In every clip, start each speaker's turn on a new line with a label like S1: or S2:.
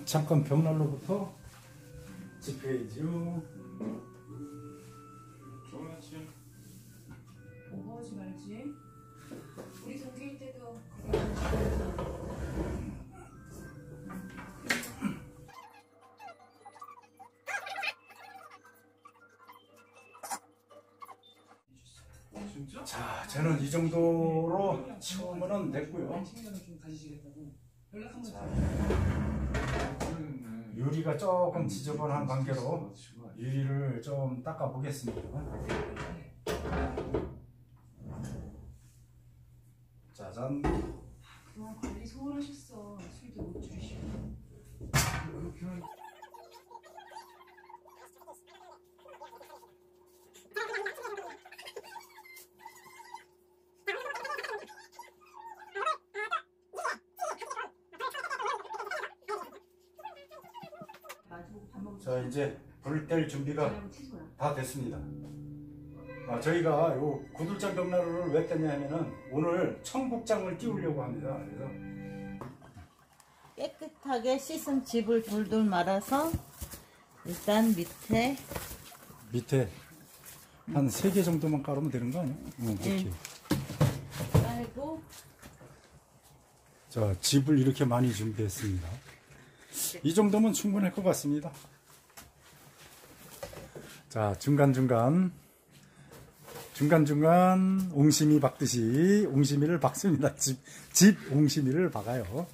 S1: 잠깐 벽난로부터 집해야지요.
S2: 좋은 아침.
S3: 오버하지 말지. 우리 동기일 때도
S2: 진짜?
S1: 자, 저는 이 정도로 치우면 됐고요.
S3: 생각을 좀 가지시겠다고 연락 한번
S1: 자,
S2: 모르겠네.
S1: 유리가 조금 지저분한 관계로 유리를 좀 닦아 보겠습니다. 짜잔.
S3: 그만 관리 소홀하셨어. 술도 못 줄이시고.
S2: 그렇게 한
S1: 자, 이제 불 뗄 준비가 다 됐습니다. 저희가 요 구들장 벽난로를 왜 뗐냐 하면은 오늘 청국장을 띄우려고 합니다. 그래서
S4: 깨끗하게 씻은 즙을 돌돌 말아서 일단 밑에 한 3개 정도만 깔으면 되는 거 아니야? 이렇게. 깔고
S1: 자, 즙을 이렇게 많이 준비했습니다. 이 정도면 충분할 것 같습니다. 자, 중간중간 옹심이 박듯이 옹심이를 박습니다. 집 옹심이를 박아요.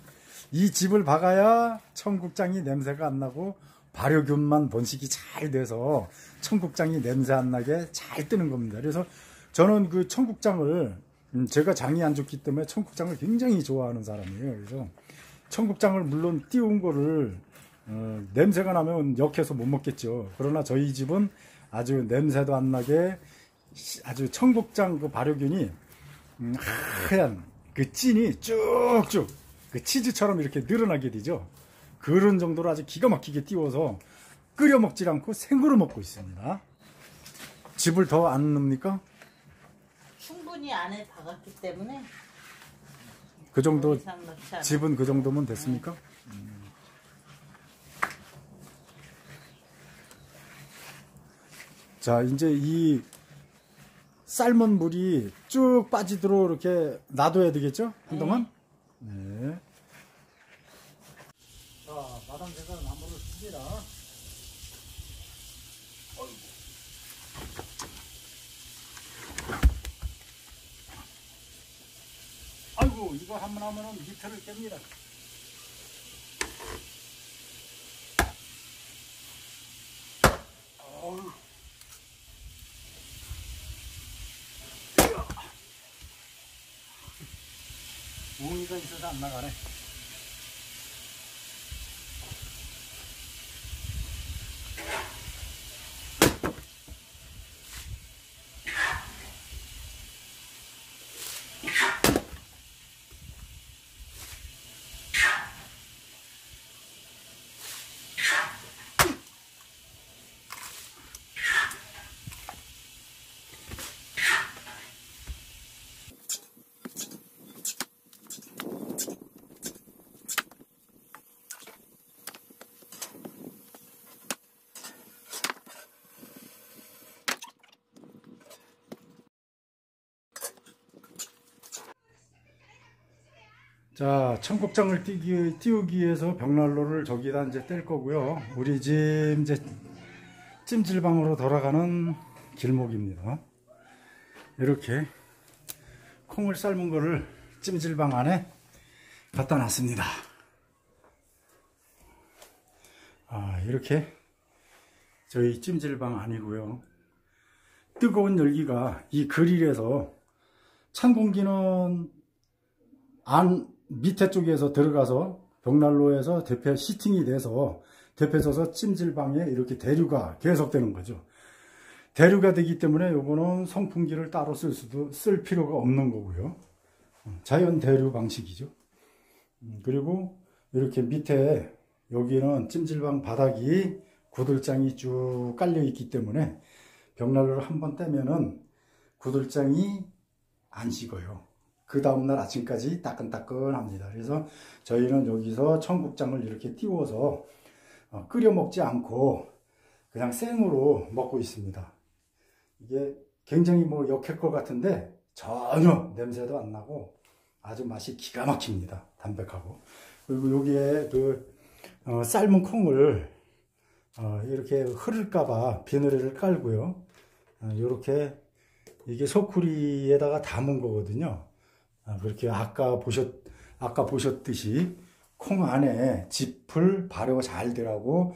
S1: 이 즙을 박아야 청국장이 냄새가 안 나고 발효균만 번식이 잘 돼서 청국장이 냄새 안 나게 잘 뜨는 겁니다. 그래서 저는 그 청국장을 제가 장이 안 좋기 때문에 청국장을 굉장히 좋아하는 사람이에요. 그래서 청국장을 물론 띄운 거를 냄새가 나면 역해서 못 먹겠죠. 그러나 저희 집은 아주 냄새도 안 나게 아주 청국장 그 발효균이 하얀 그 찐이 쭉쭉 그 치즈처럼 이렇게 늘어나게 되죠. 그런 정도로 아주 기가 막히게 띄워서 끓여 먹질 않고 생으로 먹고 있습니다. 즙을 더 안 넣습니까?
S4: 충분히 안에 박았기 때문에
S1: 그 정도
S4: 이상 넣지 않아요.
S1: 즙은 그 정도면 됐습니까? 자, 이제 이 삶은 물이 쭉 빠지도록 이렇게 놔둬야 되겠죠? 한동안? 네. 자, 마당새가 나무를 씁니다. 아이고, 이거 한번 하면은 밑에를 깹니다. 어우. 웅이가 있어서 안 나가네. 자, 청국장을 띄우기 위해서 벽난로를 저기다 이제 뗄 거고요. 우리 집 이제 찜질방으로 돌아가는 길목입니다. 이렇게 콩을 삶은 거를 찜질방 안에 갖다 놨습니다. 이렇게 저희 찜질방 안이고요. 뜨거운 열기가 이 그릴에서 찬 공기는 밑에 쪽에서 들어가서 벽난로에서 대패 시팅이 돼서 대패져서 찜질방에 이렇게 대류가 계속되는 거죠. 대류가 되기 때문에 요거는 선풍기를 따로 쓸 필요가 없는 거고요. 자연 대류 방식이죠. 그리고 이렇게 밑에 여기는 찜질방 바닥이 구들장이 쭉 깔려 있기 때문에 벽난로를 한번 떼면은 구들장이 안 식어요. 그 다음날 아침까지 따끈따끈합니다. 그래서 저희는 여기서 청국장을 이렇게 띄워서 끓여 먹지 않고 그냥 생으로 먹고 있습니다. 이게 굉장히 뭐 역할 것 같은데 전혀 냄새도 안 나고 아주 맛이 기가 막힙니다. 담백하고. 그리고 여기에 그 삶은 콩을 이렇게 흐를까봐 비늘을 깔고요. 이렇게 이게 소쿠리에다가 담은 거거든요. 그렇게 아까 보셨듯이 콩 안에 짚을 발효가 잘 되라고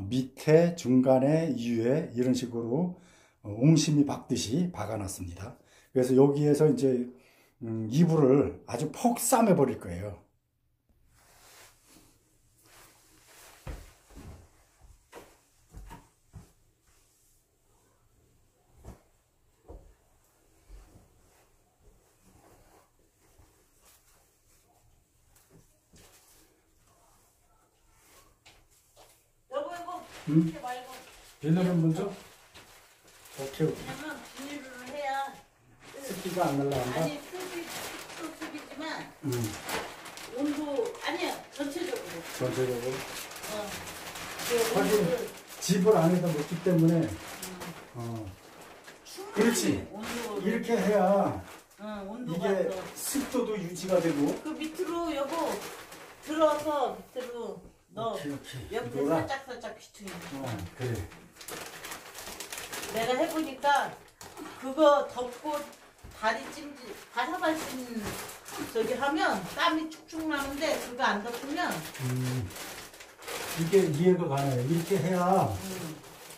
S1: 밑에 중간에 이유에 이런 식으로 옹심이 박듯이 박아놨습니다. 그래서 여기에서 이제 이불을 아주 폭 싸매 버릴 거예요.
S4: 이렇게 말고
S1: 비늘은 먼저? 오케이.
S4: 왜냐면 비닐을 해야
S1: 습기가 안 날라간다?
S4: 아니 습기도 습기지만 온도 아니야 전체적으로
S1: 전체적으로.
S4: 그
S1: 하긴
S4: 온도를
S1: 집을 안에다 놓기 때문에
S4: 충분히
S1: 그렇지.
S4: 온도를
S1: 이렇게 해야
S4: 온도가
S1: 이게
S4: 더
S1: 습도도 유지가 되고.
S4: 그 밑으로 여보 들어서 밑으로 너
S1: 오케이.
S4: 옆에
S1: 놀아.
S4: 살짝 비추는
S1: 그래.
S4: 내가 해보니까 그거 덮고 다리 찜질 바사바신 저기 하면 땀이 축축 나는데 그거 안 덮으면
S1: 이게 이해가 가나요? 이렇게 해야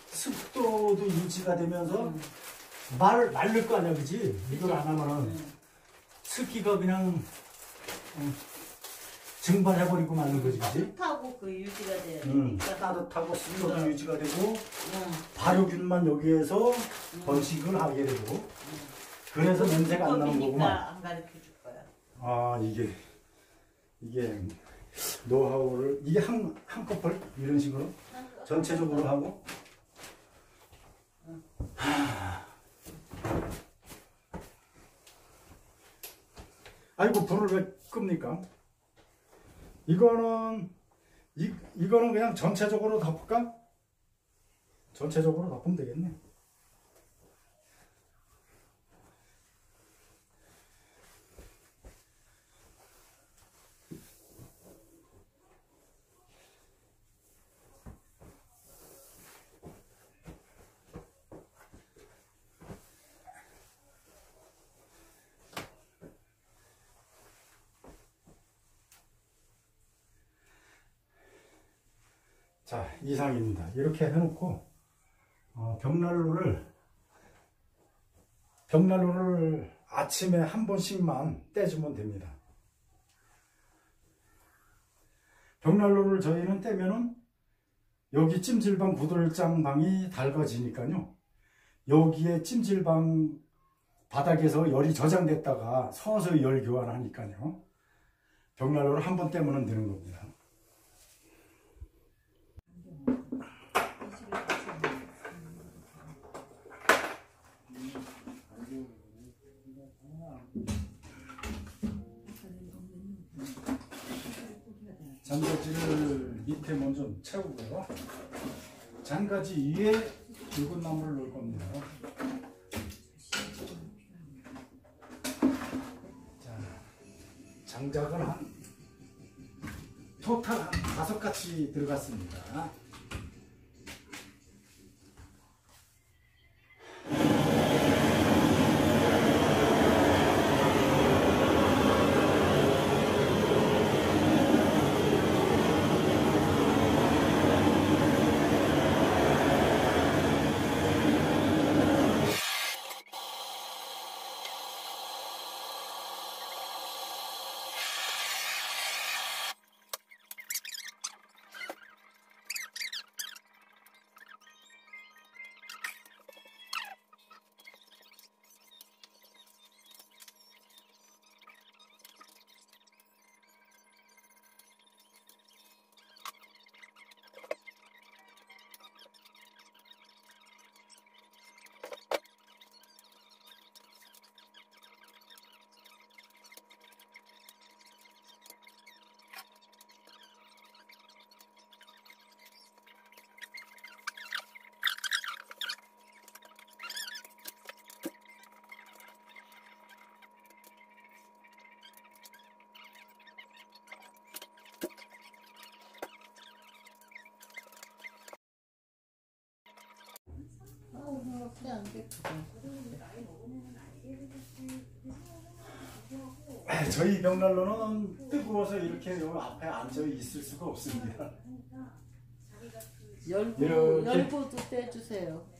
S1: 습도도 유지가 되면서 마를 거 아니야, 그지? 이걸 안 하면은 습기가 그냥 증발해버리고 마는 거지, 그지?
S4: 따뜻하고 그 유지가 돼야 되니까
S1: 따뜻하고 습도도 유지가 되고 발효균만 여기에서 번식을 하게 되고 그래서 냄새가 안 나는 거구만.
S4: 안 가르쳐 줄 거야.
S1: 아, 이게 노하우를 이게 한꺼풀 이런 식으로 전체적으로 하고. 아이고, 불을 왜 끕니까? 이거는 그냥 전체적으로 덮을까? 전체적으로 덮으면 되겠네. 자, 이상입니다. 이렇게 해놓고 벽난로를 아침에 한 번씩만 떼주면 됩니다. 벽난로를 저희는 떼면은 여기 찜질방 구들장방이 달궈지니까요. 여기에 찜질방 바닥에서 열이 저장됐다가 서서히 열 교환하니까요. 벽난로를 한 번 떼면 되는 겁니다. 잔가지를 밑에 먼저 채우고요. 잔가지 위에 붉은 나무를 넣을 겁니다. 자, 장작은 토탈 한 5가지 들어갔습니다. 저희 벽난로는 뜨거워서 이렇게 여기 앞에 앉아 있을 수가 없습니다.
S4: 열고도 떼주세요.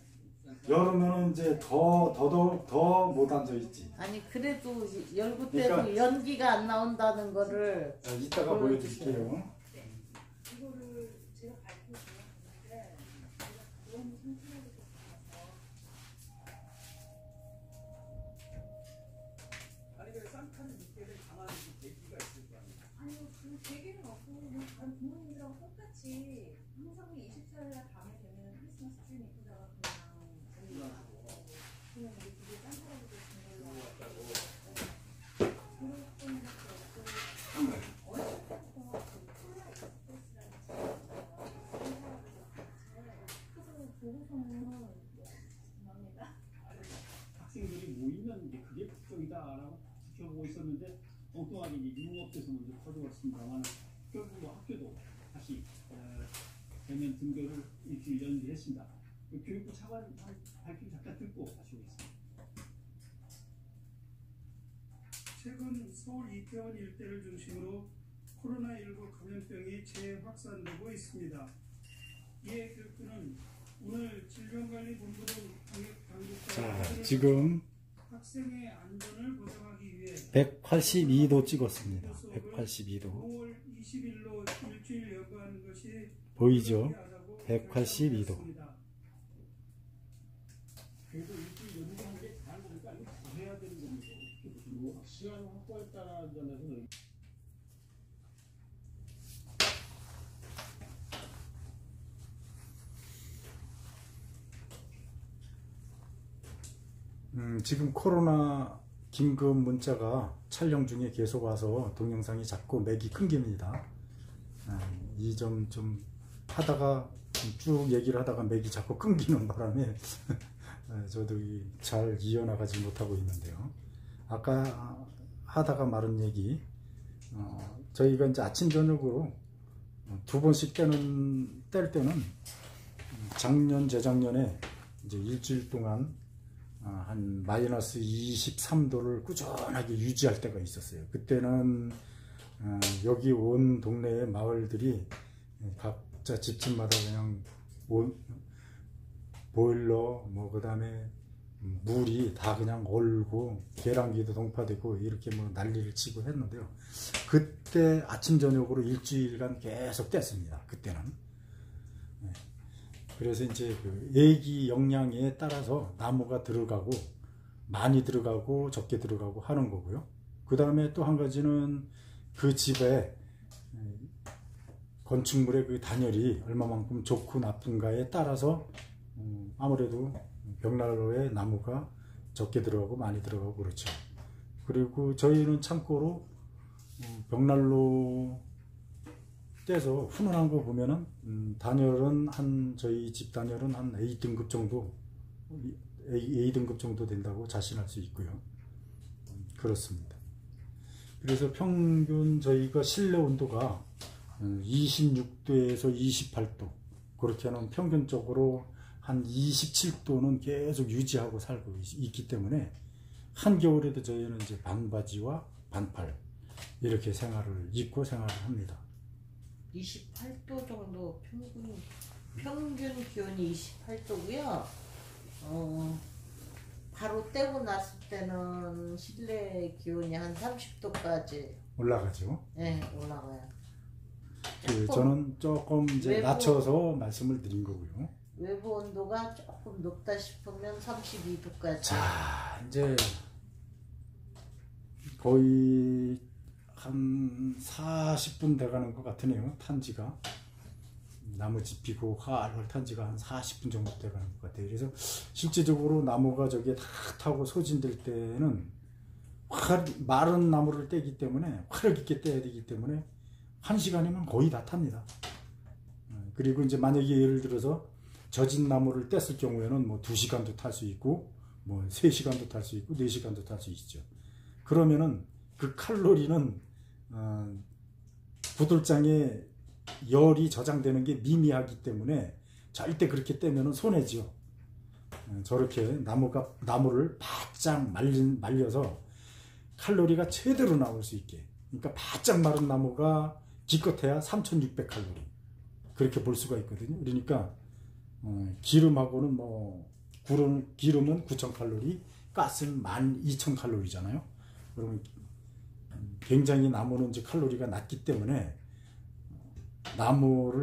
S1: 여름에는 이제 더더욱 더 못 앉아 있지.
S4: 아니 그래도 열고 떼도
S1: 그러니까
S4: 연기가 안 나온다는 거를
S1: 이따가 보여드릴게요.
S3: 이거를 제가 밝히고 있는데 너무 상쾌하게
S2: 아니 근데 산타는 밑에는 가만히 계기가 있을 거 아니야.
S3: 아니요, 그 계기는 없고 그냥 다른 부모님들하고 똑같이 항상 24일 날 밤에 되면 크리스마스 트리 입고다가 그냥 그냥 우리 집에 딴사람들 준 걸로 그럴 뿐밖에 없고 어렸을 때부터 그 콜라 익스프레스라는 책을 보고서는 죄송합니다.
S2: 학생들이 모이면 이제 그게 국적이다라고 지켜보고 있었는데 엉뚱하게 이제 융업돼서 먼저 터져왔습니다만 결국 뭐 학교도 다시 대면 등교를 일주일 연기했습니다. 교육부 차관 발표 잠깐 듣고 다시 오겠습니다. 최근 서울 이태원 일대를 중심으로 코로나19 감염병이 재확산되고 있습니다. 이에 교육부는 오늘 질병관리본부 등 방역당국자
S1: 지금
S2: 학생의 안전을 보장하기 위해
S1: 182도 찍었습니다. 182도
S2: 5월 20일로 일주일 연구하는 것이
S1: 보이죠? 182도.
S2: 그래도 일주일 연구하는 게 다른 거니까 이거 더 해야 되는 겁니다. 어떻게 보시고 시간 확보에 따라서
S1: 지금 코로나 긴급 문자가 촬영 중에 계속 와서 동영상이 자꾸 맥이 끊깁니다. 이 점 좀 하다가 쭉 얘기를 하다가 맥이 자꾸 끊기는 바람에 저도 잘 이어나가지 못하고 있는데요. 아까 하다가 말은 얘기, 저희가 이제 아침 저녁으로 두 번씩 뗄 때는 작년 재작년에 이제 일주일 동안 한 마이너스 23도를 꾸준하게 유지할 때가 있었어요. 그때는 여기 온 동네의 마을들이 각자 집집마다 그냥 보일러 뭐 그다음에 물이 다 그냥 얼고 계량기도 동파되고 이렇게 뭐 난리를 치고 했는데요. 그때 아침 저녁으로 일주일간 계속 뗐습니다. 그때는. 그래서 이제 그 애기 역량에 따라서 나무가 들어가고 많이 들어가고 적게 들어가고 하는 거고요. 그 다음에 또 한 가지는 그 집에 건축물의 그 단열이 얼마만큼 좋고 나쁜가에 따라서 아무래도 벽난로에 나무가 적게 들어가고 많이 들어가고 그렇죠. 그리고 저희는 참고로 벽난로 떼서 훈훈한 거 보면은 단열은 저희 집 단열은 한 A등급 정도 A등급 정도 된다고 자신할 수 있고요. 그렇습니다. 그래서 평균 저희가 실내 온도가 26도에서 28도 그렇게 하는 평균적으로 한 27도는 계속 유지하고 살고 있기 때문에 한겨울에도 저희는 이제 반바지와 반팔 이렇게 입고 생활을 합니다.
S4: 28도 정도 평균 기온이 28도고요. 바로 떼고 났을 때는 실내 기온이 한 30도까지
S1: 올라가죠.
S4: 네, 올라가요.
S1: 저는 조금 이제 낮춰서 말씀을 드린 거고요.
S4: 외부 온도가 조금 높다 싶으면 32도까지.
S1: 자, 이제 거의 한 40분 돼가는 것 같으네요. 탄지가 나무 짚히고 활활 탄지가 한 40분 정도 돼가는 것 같아요. 그래서 실제적으로 나무가 저기에 다 타고 소진될 때는 마른 나무를 떼기 때문에 화력 있게 떼야 되기 때문에 1시간이면 거의 다 탑니다. 그리고 이제 만약에 예를 들어서 젖은 나무를 뗐을 경우에는 뭐 2시간도 탈 수 있고 뭐 3시간도 탈 수 있고 4시간도 탈 수 있죠. 그러면은 그 칼로리는 부들장에 열이 저장되는 게 미미하기 때문에 절대 그렇게 떼면은 손해죠. 저렇게 나무를 바짝 말려서 칼로리가 최대로 나올 수 있게. 그러니까 바짝 마른 나무가 기껏해야 3600칼로리. 그렇게 볼 수가 있거든요. 그러니까 기름하고는 뭐 기름은 9000칼로리, 가스는 12000칼로리잖아요. 그러면 굉장히 나무는 이제 칼로리가 낮기 때문에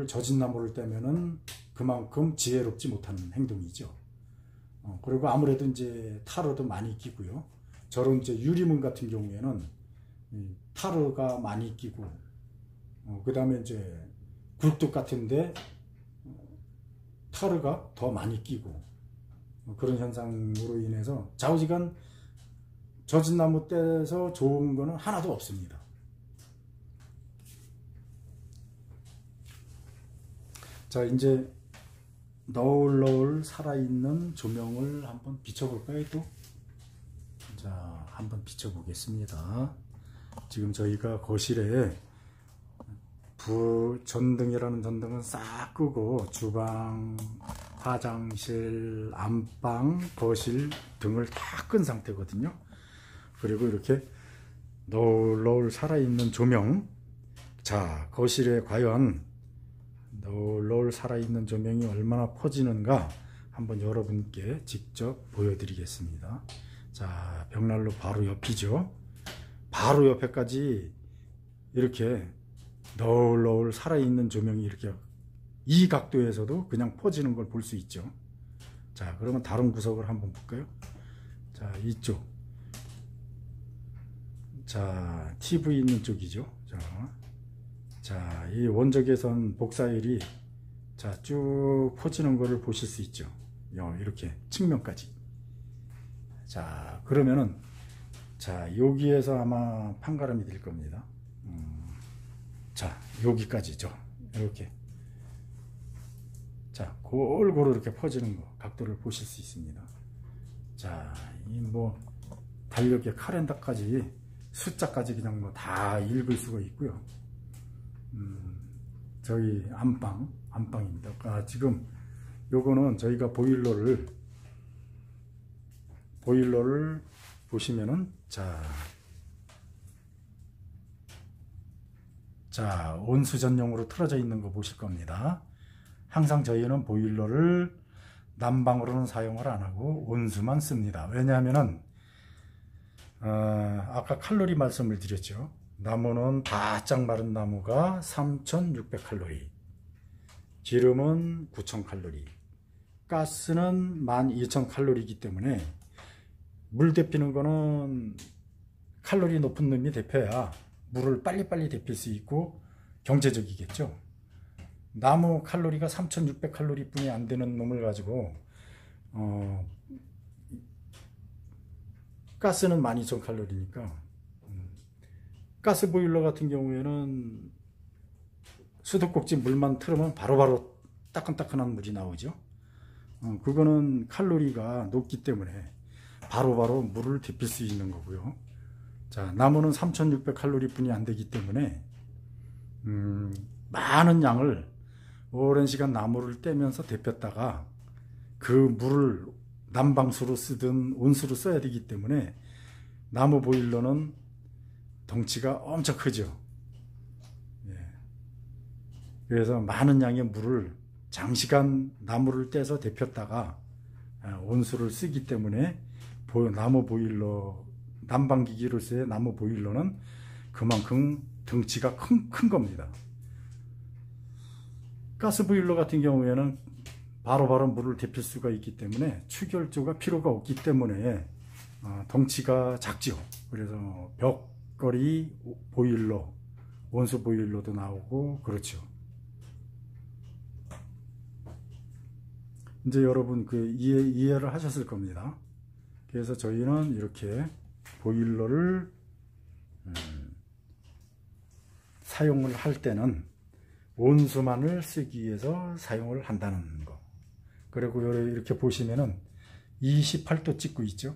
S1: 젖은 나무를 떼면은 그만큼 지혜롭지 못하는 행동이죠. 그리고 아무래도 이제 타르도 많이 끼고요. 저런 이제 유리문 같은 경우에는 타르가 많이 끼고, 그 다음에 이제 굴뚝 같은데 타르가 더 많이 끼고, 그런 현상으로 인해서 좌우지간 젖은 나무 떼서 좋은 거는 하나도 없습니다. 자, 이제 너울너울 살아있는 조명을 한번 비춰볼까요? 또? 자, 한번 비춰보겠습니다. 지금 저희가 거실에 전등이라는 전등은 싹 끄고 주방, 화장실, 안방, 거실 등을 다 끈 상태거든요. 그리고 이렇게 너울너울 살아있는 조명. 자, 거실에 과연 너울너울 살아있는 조명이 얼마나 퍼지는가 한번 여러분께 직접 보여드리겠습니다. 자, 벽난로 바로 옆이죠. 바로 옆에까지 이렇게 너울너울 살아있는 조명이 이렇게 이 각도에서도 그냥 퍼지는 걸 볼 수 있죠. 자, 그러면 다른 구석을 한번 볼까요? 자, 이쪽. 자, TV 있는 쪽이죠. 자, 이 원적외선 복사율이 자, 쭉 퍼지는 거를 보실 수 있죠. 이렇게 측면까지. 자, 그러면은 자, 여기에서 아마 판가름이 될 겁니다. 자, 여기까지죠. 이렇게. 자, 골고루 이렇게 퍼지는 거 각도를 보실 수 있습니다. 자, 이 뭐 달력의 카렌더까지 숫자까지 그냥 뭐 다 읽을 수가 있고요. 저희 안방입니다. 지금 요거는 저희가 보일러를 보시면은 자, 온수 전용으로 틀어져 있는 거 보실 겁니다. 항상 저희는 보일러를 난방으로는 사용을 안 하고 온수만 씁니다. 왜냐하면은 아까 칼로리 말씀을 드렸죠. 나무는 바짝 마른 나무가 3600칼로리, 기름은 9000칼로리, 가스는 12000칼로리이기 때문에 물 데피는 거는 칼로리 높은 놈이 데펴야 물을 빨리빨리 데필 수 있고 경제적이겠죠. 나무 칼로리가 3600칼로리 뿐이 안 되는 놈을 가지고 가스는 12000칼로리니까 가스 보일러 같은 경우에는 수도꼭지 물만 틀으면 바로바로 따끈따끈한 물이 나오죠. 그거는 칼로리가 높기 때문에 바로바로 물을 데필 수 있는 거고요. 자, 나무는 3600칼로리 뿐이 안 되기 때문에 많은 양을 오랜 시간 나무를 떼면서 데폈다가 그 물을 난방수로 쓰든 온수로 써야 되기 때문에 나무 보일러는 덩치가 엄청 크죠. 예. 그래서 많은 양의 물을 장시간 나무를 떼서 데폈다가 온수를 쓰기 때문에 나무 보일러, 난방기기로서의 나무 보일러는 그만큼 덩치가 큰 겁니다. 가스 보일러 같은 경우에는 바로바로 물을 데필 수가 있기 때문에 추결조가 필요가 없기 때문에 덩치가 작죠. 그래서 벽걸이 보일러, 온수 보일러도 나오고 그렇죠. 이제 여러분 이해를 하셨을 겁니다. 그래서 저희는 이렇게 보일러를 사용을 할 때는 온수만을 쓰기 위해서 사용을 한다는 거. 그리고 이렇게 보시면은 28도 찍고 있죠.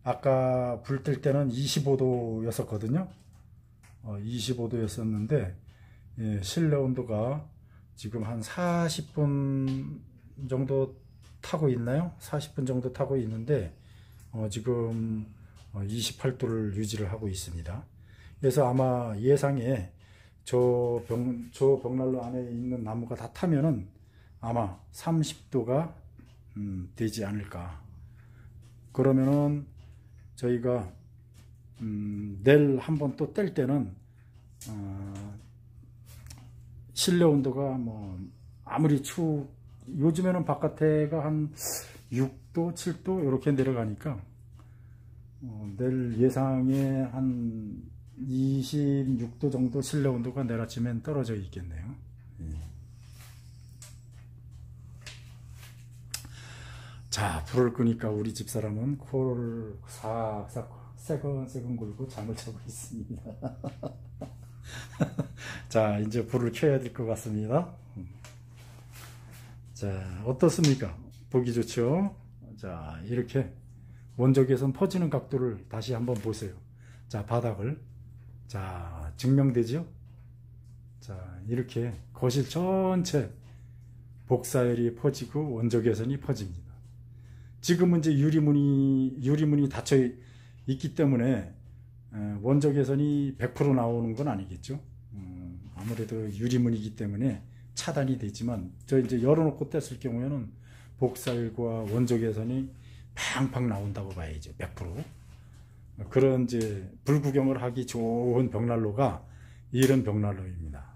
S1: 아까 불 뜰 때는 25도였었거든요. 25도였었는데 실내 온도가 지금 한 40분 정도 타고 있나요? 40분 정도 타고 있는데 지금 28도를 유지를 하고 있습니다. 그래서 아마 예상에 저 벽난로 안에 있는 나무가 다 타면은 아마 30도가 되지 않을까. 그러면은 저희가 내일 한번 또 뗄 때는 실내 온도가 뭐 아무리 요즘에는 바깥에가 한 6도, 7도 이렇게 내려가니까 내일 예상에 한 26도 정도 실내 온도가 내일 아침엔 떨어져 있겠네요. 예. 자, 불을 끄니까 우리 집사람은 코를 싹싹 새근새근 굴고 잠을 자고 있습니다. 자, 이제 불을 켜야 될 것 같습니다. 자, 어떻습니까? 보기 좋죠? 자, 이렇게 원적외선 퍼지는 각도를 다시 한번 보세요. 자, 바닥을. 자, 증명되죠? 자, 이렇게 거실 전체 복사열이 퍼지고 원적외선이 퍼집니다. 지금은 이제 유리문이 닫혀 있기 때문에 원적외선이 100% 나오는 건 아니겠죠. 아무래도 유리문이기 때문에 차단이 되지만 저 이제 열어놓고 뗐을 경우에는 복사열과 원적외선이 팡팡 나온다고 봐야죠. 100%. 그런 이제 불구경을 하기 좋은 벽난로가 이런 벽난로입니다.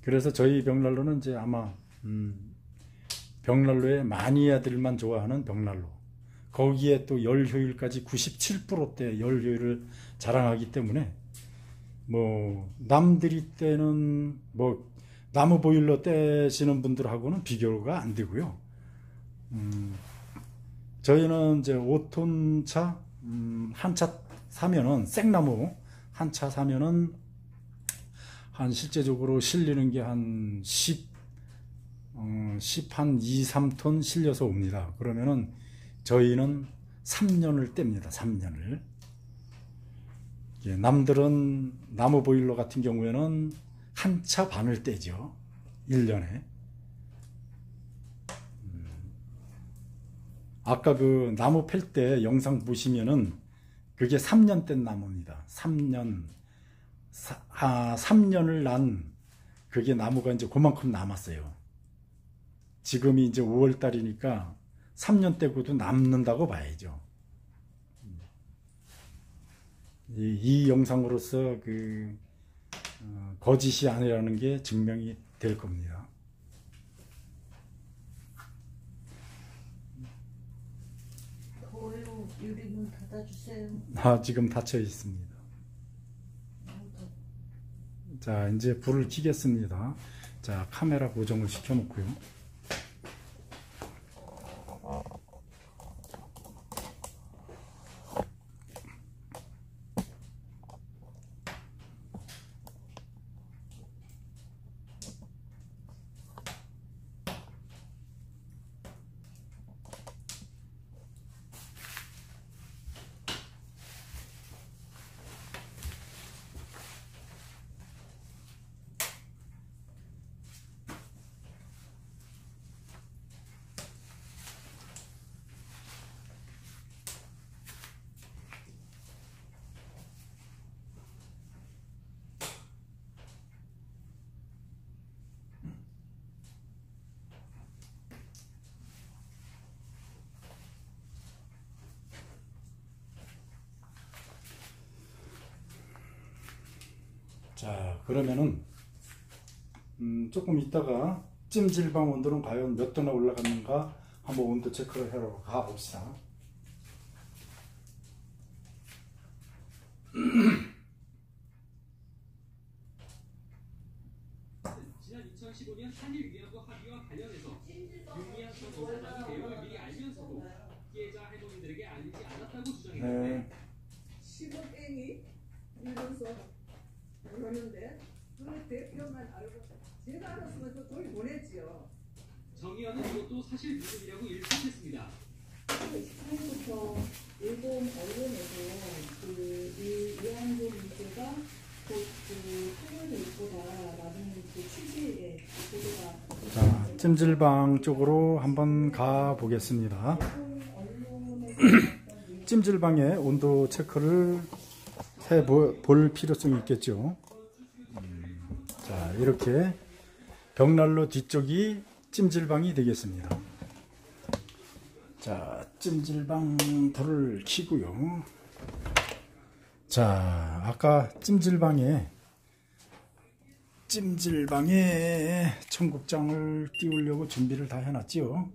S1: 그래서 저희 벽난로는 이제 아마 벽난로의 마니아들만 좋아하는 벽난로. 거기에 또 열 효율까지 97%대 열 효율을 자랑하기 때문에 뭐 남들이 떼는 뭐 나무 보일러 떼시는 분들하고는 비교가 안 되고요. 저희는 이제 5톤 차 한 차 사면은 생나무 한 차 사면은 한 실제적으로 실리는 게 한 2, 3톤 실려서 옵니다. 그러면은 저희는 3년을 뗍니다. 3년을. 남들은 나무 보일러 같은 경우에는 한 차 반을 떼죠. 1년에. 아까 그 나무 팰 때 영상 보시면은 그게 3년 뗀 나무입니다. 3년을 난 그게 나무가 이제 그만큼 남았어요. 지금이 이제 5월 달이니까 3년 떼고도 남는다고 봐야죠. 이 영상으로서 그 거짓이 아니라는 게 증명이 될 겁니다.
S4: 더워요. 유리문 닫아주세요.
S1: 지금 닫혀 있습니다. 자, 이제 불을 켜겠습니다. 자, 카메라 고정을 시켜 놓고요. 자, 그러면은 조금 있다가 찜질방 온도는 과연 몇 도나 올라갔는가 한번 온도 체크를 하러 가봅시다.
S2: 지난 2015년 한일 위안부 합의와 관련해서 윤미향 전 이사장이 내용을 미리 알면서도 피해자 할머니들에게 알리지 않았다고 주장했는데
S3: 10억 땡이 이러면서 그러는데 그 대표만 알고 제가 알았으면 또 돈이 보냈지요.
S2: 정 의원은 이것도 사실 무근이라고 일축했습니다.
S5: 24일부터 일본 언론에서 이 위안부 문제가 곧 해결될 거다라는 그
S1: 찜질방 쪽으로 한번 가 보겠습니다. 찜질방의 온도 체크를 해 볼 필요성이 있겠죠. 자, 이렇게 벽난로 뒤쪽이 찜질방이 되겠습니다. 자, 찜질방 불을 켜고요. 자, 아까 찜질방에 청국장을 띄우려고 준비를 다 해놨지요.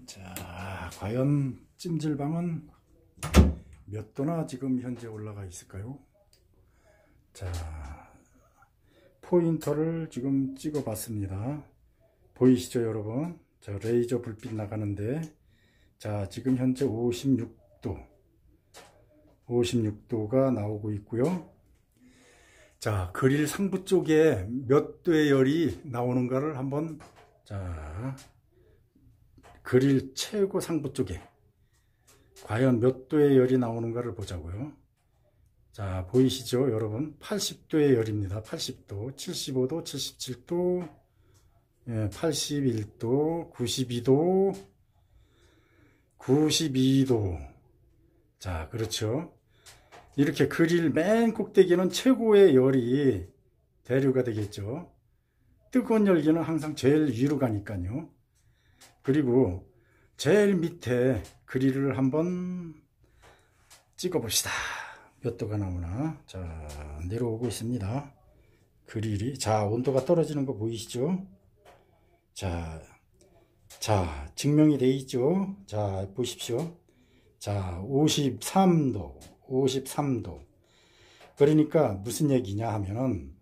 S1: 자, 과연 찜질방은 몇 도나 지금 현재 올라가 있을까요? 자, 포인터를 지금 찍어 봤습니다. 보이시죠, 여러분? 자, 레이저 불빛 나가는데, 자, 지금 현재 56도가 나오고 있고요. 자, 그릴 상부 쪽에 몇 도의 열이 나오는가를 한번, 자, 그릴 최고 상부 쪽에 과연 몇 도의 열이 나오는가를 보자고요. 자, 보이시죠, 여러분? 80도의 열입니다. 80도, 75도, 77도, 81도, 92도. 자, 그렇죠. 이렇게 그릴 맨 꼭대기는 최고의 열이 대류가 되겠죠. 뜨거운 열기는 항상 제일 위로 가니까요. 그리고 제일 밑에 그릴을 한번 찍어 봅시다. 몇 도가 나오나. 자, 내려오고 있습니다. 그릴이. 자, 온도가 떨어지는 거 보이시죠? 자, 증명이 되어 있죠? 자, 보십시오. 자, 53도. 그러니까 무슨 얘기냐 하면은,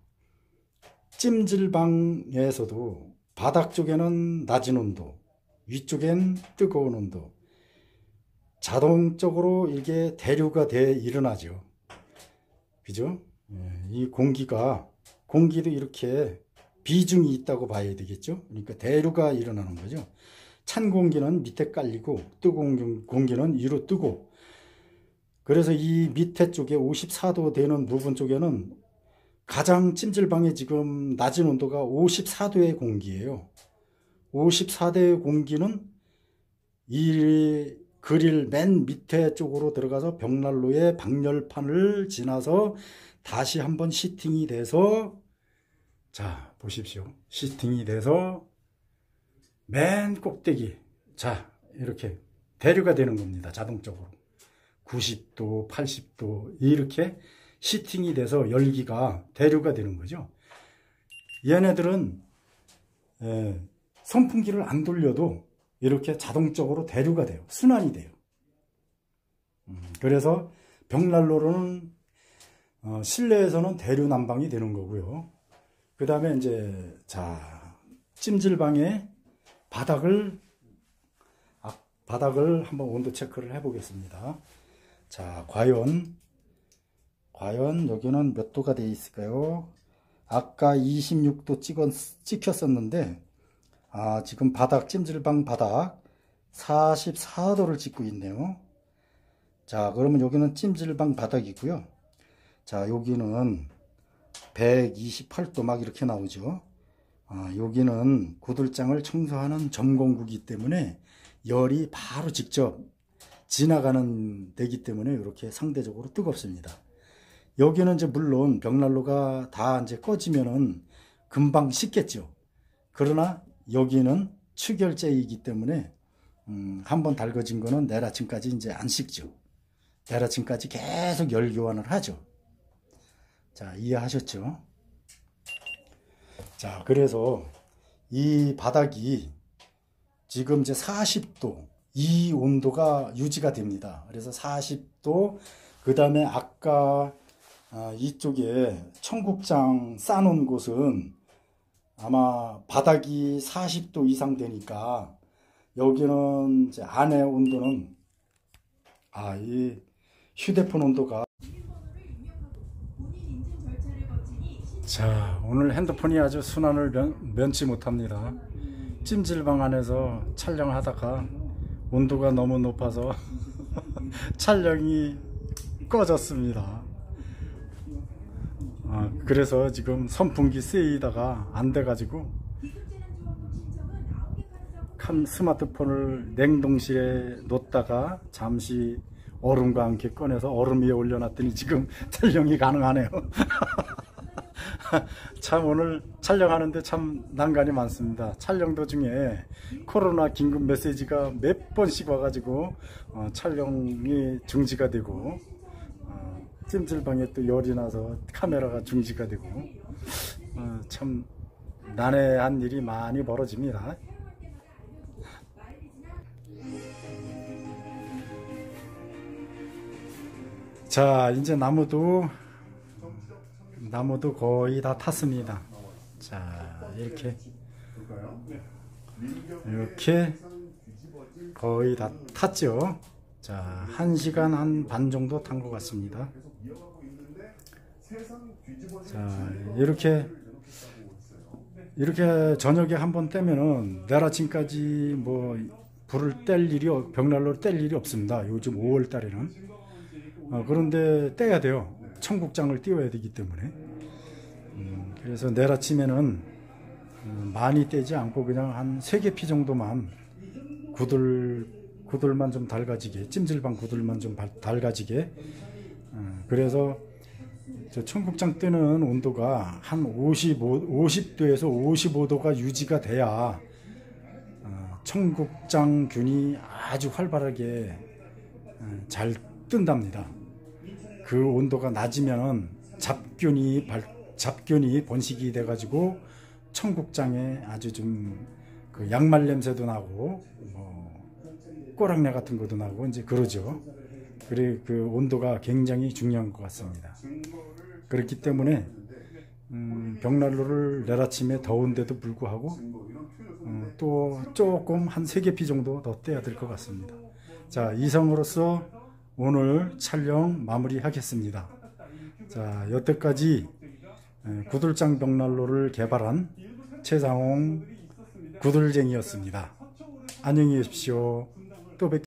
S1: 찜질방에서도 바닥 쪽에는 낮은 온도, 위쪽엔 뜨거운 온도, 자동적으로 이게 대류가 돼 일어나죠. 그죠? 이 공기도 이렇게 비중이 있다고 봐야 되겠죠. 그러니까 대류가 일어나는 거죠. 찬 공기는 밑에 깔리고 뜨거운 공기는 위로 뜨고, 그래서 이 밑에 쪽에 54도 되는 부분 쪽에는 가장 찜질방에 지금 낮은 온도가 54도의 공기예요. 54도의 공기는 이 그릴 맨 밑에 쪽으로 들어가서 벽난로의 방열판을 지나서 다시 한번 시팅이 돼서, 자, 보십시오. 시팅이 돼서 맨 꼭대기, 자, 이렇게 대류가 되는 겁니다. 자동적으로 90도, 80도 이렇게 시팅이 돼서 열기가 대류가 되는 거죠. 얘네들은 선풍기를 안 돌려도 이렇게 자동적으로 대류가 돼요. 순환이 돼요. 그래서 벽난로로는 실내에서는 대류 난방이 되는 거고요. 그 다음에 이제, 자, 찜질방의 바닥을 한번 온도 체크를 해 보겠습니다. 자, 과연 여기는 몇 도가 되어 있을까요? 아까 26도 찍혔었는데, 지금 찜질방 바닥 44도를 찍고 있네요. 자, 그러면 여기는 찜질방 바닥이고요. 자, 여기는 128도 막 이렇게 나오죠. 여기는 구들장을 청소하는 점공구이기 때문에 열이 바로 직접 지나가는 데기 때문에 이렇게 상대적으로 뜨겁습니다. 여기는 이제 물론 벽난로가 다 이제 꺼지면은 금방 식겠죠. 그러나 여기는 추결제이기 때문에 한번 달궈진 거는 내일 아침까지 이제 안 식죠. 내일 아침까지 계속 열 교환을 하죠. 자, 이해하셨죠? 자, 그래서 이 바닥이 지금 이제 40도, 이 온도가 유지가 됩니다. 그래서 40도, 그 다음에 아까 이쪽에 청국장 싸놓은 곳은 아마 바닥이 40도 이상 되니까 여기는 이제 안에 온도는 이 휴대폰 온도가, 자, 오늘 핸드폰이 아주 순환을 면치 못합니다. 찜질방 안에서 촬영을 하다가 온도가 너무 높아서 촬영이 꺼졌습니다. 그래서 지금 선풍기 쓰이다가 안 돼가지고 스마트폰을 냉동실에 놓다가 잠시 얼음과 함께 꺼내서 얼음 위에 올려놨더니 지금 촬영이 가능하네요. 참 오늘 촬영하는데 참 난관이 많습니다. 촬영 도중에 코로나 긴급 메시지가 몇 번씩 와가지고 촬영이 중지가 되고 찜질방에 또 열이 나서 카메라가 중지가 되고 참 난해한 일이 많이 벌어집니다. 자, 이제 나무도 거의 다 탔습니다. 자, 이렇게 거의 다 탔죠. 자, 1시간 한 반 정도 탄 것 같습니다. 자, 이렇게 저녁에 한번 떼면은 내일 아침까지 뭐 불을 뗄 일이, 벽난로를 뗄 일이 없습니다. 요즘 5월 달에는. 그런데 떼야 돼요. 청국장을 띄워야 되기 때문에. 그래서 내일 아침에는 많이 떼지 않고 그냥 한 3개피 정도만 구들만 좀 달가지게, 찜질방 구들만 좀 달가지게. 그래서 저 청국장 뜨는 온도가 한 50도에서 55도가 유지가 돼야 청국장균이 아주 활발하게 잘 뜬답니다. 그 온도가 낮으면 잡균이 번식이 돼가지고 청국장에 아주 좀 그 양말 냄새도 나고 꼬랑내 같은 것도 나고 이제 그러죠. 그래 그 온도가 굉장히 중요한 것 같습니다. 그렇기 때문에 벽난로를 내일 아침에 더운데도 불구하고 또 조금 한 3개피 정도 더 떼야 될 것 같습니다. 자, 이상으로서 오늘 촬영 마무리하겠습니다. 자, 여태까지 구들장 벽난로를 개발한 최상홍 구들쟁이였습니다. 안녕히 계십시오. 또 뵙겠습니다.